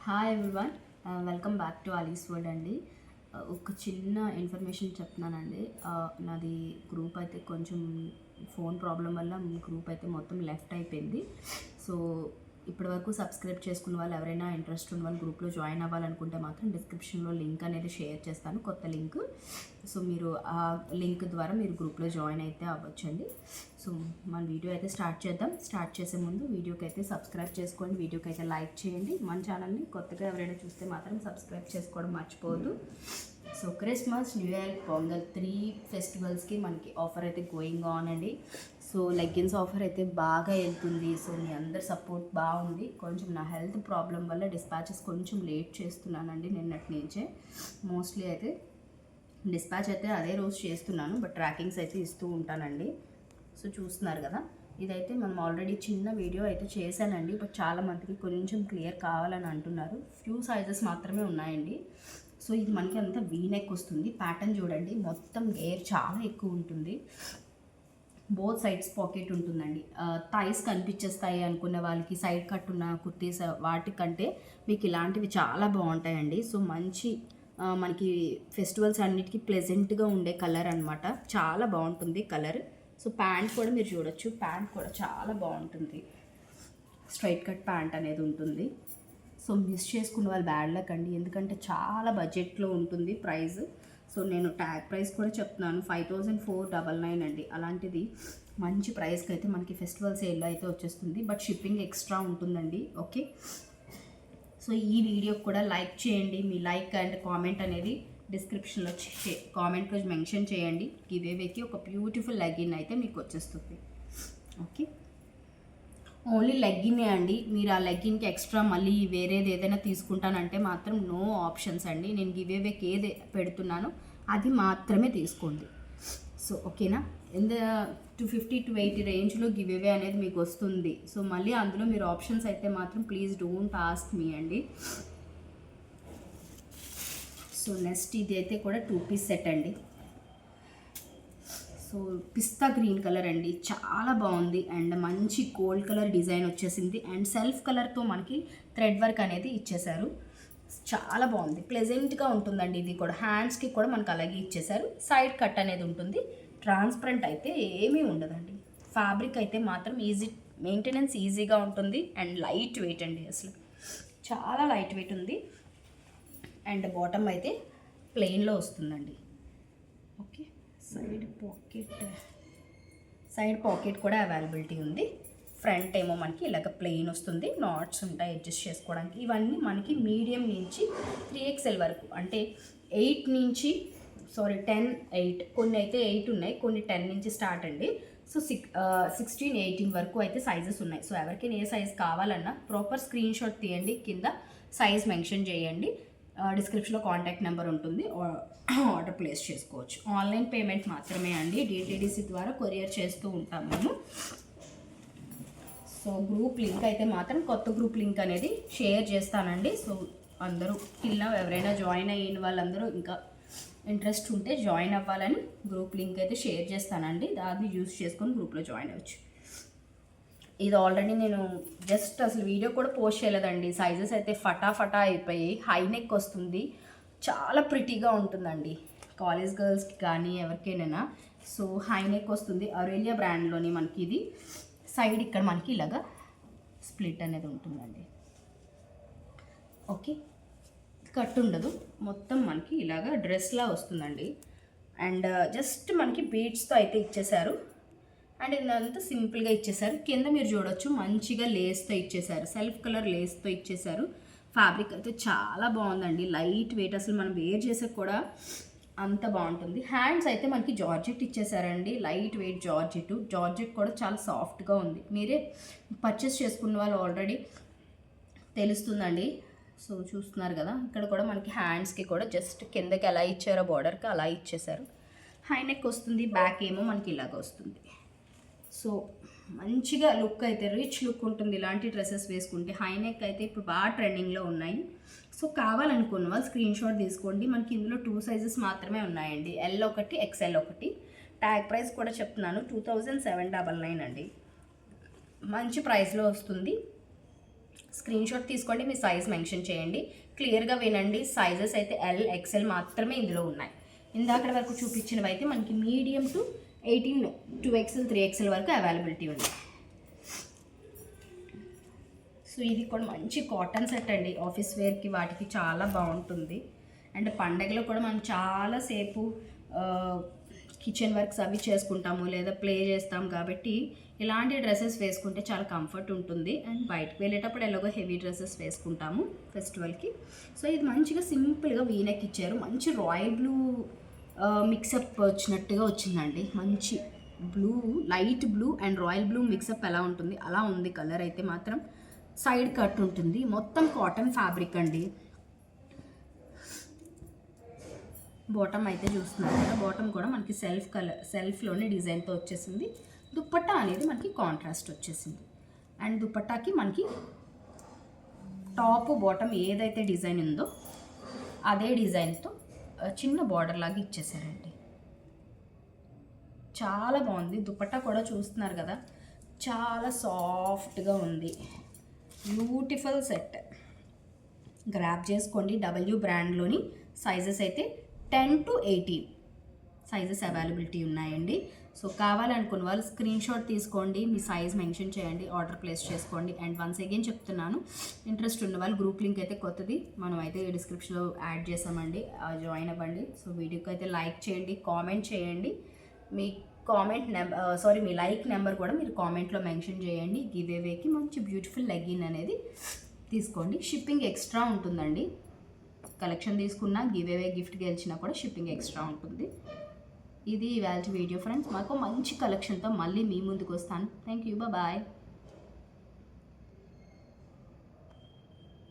Hi everyone, welcome back to Ali's world అండి. ఒక చిన్న ఇన్ఫర్మేషన్ చెప్తున్నానండి. నాది గ్రూప్ అయితే కొంచెం ఫోన్ ప్రాబ్లం వల్ల గ్రూప్ అయితే మొత్తం లెఫ్ట్ అయిపోయింది. సో ఇప్పటివరకు సబ్స్క్రైబ్ చేసుకున్న వాళ్ళు ఎవరైనా ఇంట్రెస్ట్ ఉన్న వాళ్ళు గ్రూప్లో జాయిన్ అవ్వాలనుకుంటే మాత్రం డిస్క్రిప్షన్లో లింక్ అనేది షేర్ చేస్తాను, కొత్త లింక్. సో మీరు ఆ లింక్ ద్వారా మీరు గ్రూప్లో జాయిన్ అయితే అవ్వచ్చండి. సో మన వీడియో అయితే స్టార్ట్ చేద్దాం. స్టార్ట్ చేసే ముందు వీడియోకి అయితే సబ్స్క్రైబ్ చేసుకోండి, వీడియోకి అయితే లైక్ చేయండి. మన ఛానల్ని కొత్తగా ఎవరైనా చూస్తే మాత్రం సబ్స్క్రైబ్ చేసుకోవడం మర్చిపోవద్దు. So Christmas, new year, pongal 3 ఫెస్టివల్స్కి మనకి ఆఫర్ అయితే గోయింగ్ ఆన్ అండి. సో లెగ్గిన్స్ ఆఫర్ అయితే బాగా వెళ్తుంది. సో మీ అందరి సపోర్ట్ బాగుంది. కొంచెం నా హెల్త్ ప్రాబ్లం వల్ల డిస్పాచెస్ కొంచెం లేట్ చేస్తున్నానండి నిన్నటి నుంచే. మోస్ట్లీ అయితే డిస్పాచ్ అయితే అదే రోజు చేస్తున్నాను, బట్ ట్రాకింగ్స్ అయితే ఇస్తూ ఉంటానండి. సో చూస్తున్నారు కదా, ఇదైతే మనం ఆల్రెడీ చిన్న వీడియో అయితే చేశానండి, బట్ చాలా మందికి కొంచెం క్లియర్ కావాలని అంటున్నారు. ఫ్యూ సైజెస్ మాత్రమే ఉన్నాయండి. సో ఇది మనకి అంతా వీనెక్ వస్తుంది. ప్యాటర్న్ చూడండి, మొత్తం గేర్ చాలా ఎక్కువ ఉంటుంది. బోత్ సైడ్స్ పాకెట్ ఉంటుందండి. థైస్ కనిపించేస్తాయి అనుకునే వాళ్ళకి, సైడ్ కట్ ఉన్న కుర్తీస్ వాటికంటే మీకు ఇలాంటివి చాలా బాగుంటాయండి. సో మంచి మనకి ఫెస్టివల్స్ అన్నిటికీ ప్లెజెంట్గా ఉండే కలర్ అనమాట. చాలా బాగుంటుంది కలర్. సో ప్యాంట్ కూడా మీరు చూడొచ్చు, ప్యాంట్ కూడా చాలా బాగుంటుంది. స్ట్రైట్ కట్ ప్యాంట్ అనేది ఉంటుంది. సో మిస్ చేసుకున్న వాళ్ళు బ్యాడ్ లక్ అండి, ఎందుకంటే చాలా బడ్జెట్లో ఉంటుంది ప్రైస్. సో నేను ట్యాగ్ ప్రైస్ కూడా చెప్తున్నాను, 5499 అండి. అలాంటిది మంచి ప్రైస్కి అయితే మనకి ఫెస్టివల్ సేల్లో అయితే వచ్చేస్తుంది, బట్ షిప్పింగ్ ఎక్స్ట్రా ఉంటుందండి. ఓకే, సో ఈ వీడియోకి కూడా లైక్ చేయండి. మీ లైక్ అండ్ కామెంట్ అనేది డిస్క్రిప్షన్లో కామెంట్లో మెన్షన్ చేయండి. గివేవేకి ఒక బ్యూటిఫుల్ లెగ్గిన్ అయితే మీకు వచ్చేస్తుంది. ఓకే, ఓన్లీ లెగ్గినే అండి. మీరు ఆ లెగ్గిన్కి ఎక్స్ట్రా మళ్ళీ వేరేది ఏదైనా తీసుకుంటానంటే మాత్రం నో ఆప్షన్స్ అండి. నేను గివేవేకి ఏది పెడుతున్నానో అది మాత్రమే తీసుకోండి. సో ఓకేనా, 250 to 80 రేంజ్లో గివేవే అనేది మీకు వస్తుంది. సో మళ్ళీ అందులో మీరు ఆప్షన్స్ అయితే మాత్రం ప్లీజ్ డోంట్ ఆస్క్ మీ అండి. సో నెక్స్ట్ ఇది అయితే కూడా 2 పీస్ సెట్ అండి. సో పిస్తా గ్రీన్ కలర్ అండి, చాలా బాగుంది. అండ్ మంచి గోల్డ్ కలర్ డిజైన్ వచ్చేసింది. అండ్ సెల్ఫ్ కలర్తో మనకి థ్రెడ్ వర్క్ అనేది ఇచ్చేసారు. చాలా బాగుంది, ప్లెజెంట్గా ఉంటుందండి. ఇది కూడా హ్యాండ్స్కి కూడా మనకు అలాగే ఇచ్చేసారు. సైడ్ కట్ అనేది ఉంటుంది. ట్రాన్స్పరెంట్ అయితే ఏమీ ఉండదండి. ఫ్యాబ్రిక్ అయితే మాత్రం మెయింటెనెన్స్ ఈజీగా ఉంటుంది. అండ్ లైట్ వెయిట్ అండి, అసలు చాలా లైట్ వెయిట్ ఉంది. అండ్ బాటమ్ అయితే ప్లెయిన్లో వస్తుందండి. ఓకే, సైడ్ పాకెట్ కూడా అవైలబిలిటీ ఉంది. ఫ్రంట్ ఏమో మనకి ఇలాగ ప్లెయిన్ వస్తుంది, నాట్స్ ఉంటాయి అడ్జస్ట్ చేసుకోవడానికి. ఇవన్నీ మనకి మీడియం నుంచి 3XL వరకు, అంటే 8 నుంచి 10, 8, కొన్ని అయితే 8 ఉన్నాయి, కొన్ని 10 నుంచి స్టార్ట్ అండి. సో 16, 18 వరకు అయితే సైజెస్ ఉన్నాయి. సో ఎవరికైనా ఏ సైజ్ కావాలన్నా ప్రాపర్ స్క్రీన్ షాట్ తీయండి, కింద సైజ్ మెన్షన్ చేయండి. డిస్క్రిప్షన్లో కాంటాక్ట్ నెంబర్ ఉంటుంది, ఆర్డర్ ప్లేస్ చేసుకోవచ్చు. ఆన్లైన్ పేమెంట్ మాత్రమే అండి, డిటిడిసి ద్వారా కొరియర్ చేస్తూ ఉంటాం మేము. సో గ్రూప్ లింక్ అయితే మాత్రం కొత్త గ్రూప్ లింక్ అనేది షేర్ చేస్తానండి. సో అందరూ కింద ఎవరైనా జాయిన్ అయిన వాళ్ళందరూ ఇంకా ఇంట్రెస్ట్ ఉంటే జాయిన్ అవ్వాలని గ్రూప్ లింక్ అయితే షేర్ చేస్తానండి. దాన్ని యూజ్ చేసుకొని గ్రూప్లో జాయిన్ అవ్వచ్చు. ఇది ఆల్రెడీ నేను జస్ట్ అసలు వీడియో కూడా పోస్ట్ చేయలేదండి. సైజెస్ అయితే ఫటాఫటా అయిపోయి, హై నెక్ వస్తుంది, చాలా ప్రిటీగా ఉంటుందండి కాలేజ్ గర్ల్స్కి కానీ ఎవరికైనా. సో హై నెక్ వస్తుంది, అరేలియా బ్రాండ్లోని మనకి ఇది. సైడ్ ఇక్కడ మనకి ఇలాగా స్ప్లిట్ అనేది ఉంటుందండి. ఓకే, కట్ ఉండదు, మొత్తం మనకి ఇలాగా డ్రెస్లా వస్తుందండి. అండ్ జస్ట్ మనకి బీడ్స్తో అయితే ఇచ్చేసారు. అండ్ ఇదంతా సింపుల్గా ఇచ్చేసారు. కింద మీరు చూడొచ్చు, మంచిగా లేస్తో ఇచ్చేసారు, సెల్ఫ్ కలర్ లేస్తో ఇచ్చేసారు. ఫ్యాబ్రిక్ అయితే చాలా బాగుందండి, లైట్ వెయిట్, అసలు మనం వేర్ చేసే కూడా అంత బాగుంటుంది. హ్యాండ్స్ అయితే మనకి జార్జెట్ ఇచ్చేసారండి, లైట్ వెయిట్ జార్జెట్ కూడా చాలా సాఫ్ట్గా ఉంది. మీరే పర్చేస్ చేసుకున్న వాళ్ళు ఆల్రెడీ తెలుస్తుందండి. సో చూస్తున్నారు కదా, ఇక్కడ కూడా మనకి హ్యాండ్స్కి కూడా జస్ట్ కిందకి ఎలా ఇచ్చారో బార్డర్కి అలా ఇచ్చేసారు. హై నెక్ వస్తుంది, బ్యాక్ ఏమో మనకి ఇలాగ వస్తుంది. సో మంచిగా లుక్ అయితే రిచ్ లుక్ ఉంటుంది ఇలాంటి డ్రెస్సెస్ వేసుకుంటే. హై నెక్ అయితే ఇప్పుడు బాగా ట్రెండింగ్లో ఉన్నాయి. సో కావాలనుకున్న వాళ్ళు స్క్రీన్ షాట్ తీసుకోండి. మనకి ఇందులో 2 సైజెస్ మాత్రమే ఉన్నాయండి, L ఒకటి, XL ఒకటి. ట్యాగ్ ప్రైస్ కూడా చెప్తున్నాను, 2799 అండి. మంచి ప్రైస్లో వస్తుంది. స్క్రీన్ షాట్ తీసుకోండి, మీ సైజ్ మెన్షన్ చేయండి. క్లియర్గా వినండి, సైజెస్ అయితే ఎల్ ఎక్సెల్ మాత్రమే ఇందులో ఉన్నాయి. ఇందాక వరకు చూపించినవి అయితే మనకి మీడియం టు 18 2XL 3XL వరకు అవైలబిలిటీ ఉంది. సో ఇది కూడా మంచి కాటన్ సెట్ అండి, ఆఫీస్ వేర్కి వాటికి చాలా బాగుంటుంది. అండ్ పండగలో కూడా మనం చాలాసేపు కిచెన్ వర్క్స్ అవి చేసుకుంటాము లేదా ప్లే చేస్తాం కాబట్టి ఇలాంటి డ్రెస్సెస్ వేసుకుంటే చాలా కంఫర్ట్ ఉంటుంది. అండ్ బయటకు వెళ్ళేటప్పుడు ఎలాగో హెవీ డ్రెస్సెస్ వేసుకుంటాము ఫెస్టివల్కి. సో ఇది మంచిగా సింపుల్గా వీనెక్ ఇచ్చారు, మంచి రాయల్ బ్లూ మిక్సప్ వచ్చినట్టుగా వచ్చిందండి. మంచి blue, light blue and royal blue mixup ఎలా ఉంటుంది అలా ఉంది. కలర్ అయితే మాత్రం సైడ్ కట్ ఉంటుంది, మొత్తం కాటన్ ఫ్యాబ్రిక్ అండి. బాటమ్ అయితే చూస్తున్నారు కదా, బాటమ్ కూడా మనకి సెల్ఫ్లోనే డిజైన్తో వచ్చేసింది. దుప్పట్టా అనేది మనకి కాంట్రాస్ట్ వచ్చేసింది. అండ్ దుప్పట్టాకి మనకి టాప్ బాటమ్ ఏదైతే డిజైన్ ఉందో అదే డిజైన్తో చిన్న బార్డర్ లాగా ఇచ్చేసారండి. చాలా బాగుంది. దుప్పట్టా కూడా చూస్తున్నారు కదా, చాలా సాఫ్ట్గా ఉంది. బ్యూటిఫుల్ సెట్, గ్రాప్ చేసుకోండి. డబ్ల్యూ బ్రాండ్లోని సైజెస్ అయితే 10 to 18 సైజెస్ అవైలబిలిటీ ఉన్నాయండి. సో కావాలనుకున్న వాళ్ళు స్క్రీన్ షాట్ తీసుకోండి, మీ సైజ్ మెన్షన్ చేయండి, ఆర్డర్ ప్లేస్ చేసుకోండి. అండ్ వన్స్ అగైన్ చెప్తున్నాను, ఇంట్రెస్ట్ ఉన్న వాళ్ళు గ్రూప్ లింక్ అయితే కొత్తది మనం అయితే డిస్క్రిప్షన్లో యాడ్ చేసామండి, జాయిన్ అవ్వండి. సో వీడియోకి అయితే లైక్ చేయండి, కామెంట్ చేయండి. మీ మీ లైక్ నెంబర్ కూడా మీరు కామెంట్లో మెన్షన్ చేయండి. గివ్ అవేకి మంచి బ్యూటిఫుల్ లెగ్గిన్ అనేది తీసుకోండి. షిప్పింగ్ ఎక్స్ట్రా ఉంటుందండి. కలెక్షన్ తీసుకున్నా గివ్ అవే గిఫ్ట్ గెలిచినా కూడా షిప్పింగ్ ఎక్స్ట్రా ఉంటుంది. ఇది ఇవాళ వీడియో ఫ్రెండ్స్. మాకు మంచి కలెక్షన్తో మళ్ళీ మీ ముందుకు వస్తాను. Thank you, bye.